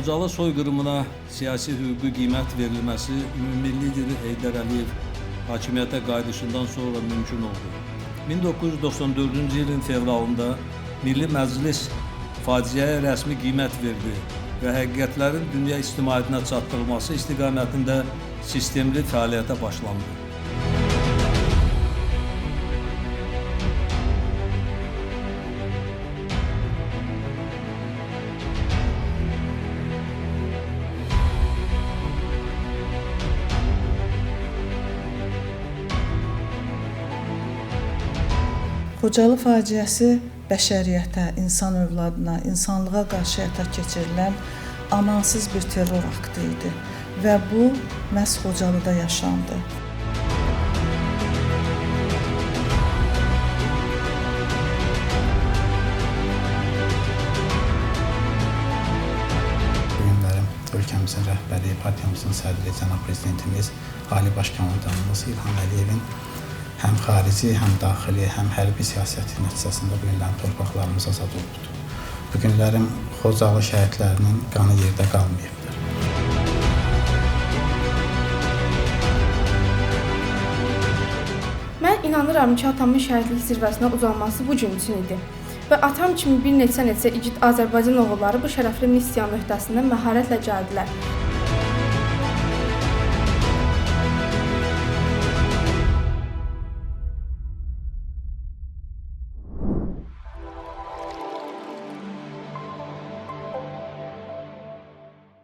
Xocalı soyqırımına siyasi hüquqi qiymət verilməsi ümumilli lideri Heydər Əliyev hakimiyyətə qayıdışından sonra mümkün oldu. 1994-cü ilin fevralında Milli Məclis faciəyə rəsmi qiymət verdi və həqiqətlərin dünya ictimaiyyətinə çatdırılması istiqamətində sistemli fəaliyyətə başlandı. Xocalı faciəsi bəşəriyyətə, insan övladına, insanlığa qarşı həyata keçirilən amansız bir terror aktı idi və bu məhz Xocalıda yaşandı. Bugünlərim ölkəmizin rəhbəri, partiyamızın sədri, cənab prezidentimiz, Ali Baş Komandanımız İlham Əliyevin həm xarici, həm daxili, həm hərbi siyasəti nəticəsində bugünlərim torpaqlarımız azad olubdur. Bugünlərim Xocalı şəhidlərinin qanı yerdə qalmayıbdır. Mən inanıram ki, atamın şəhidlik zirvəsinə uzanması bu gün üçün idi. Və atam kimi bir neçə igid Azərbaycan oğulları bu şərəfli missiyanın öhdəsindən məharətlə gəldilər.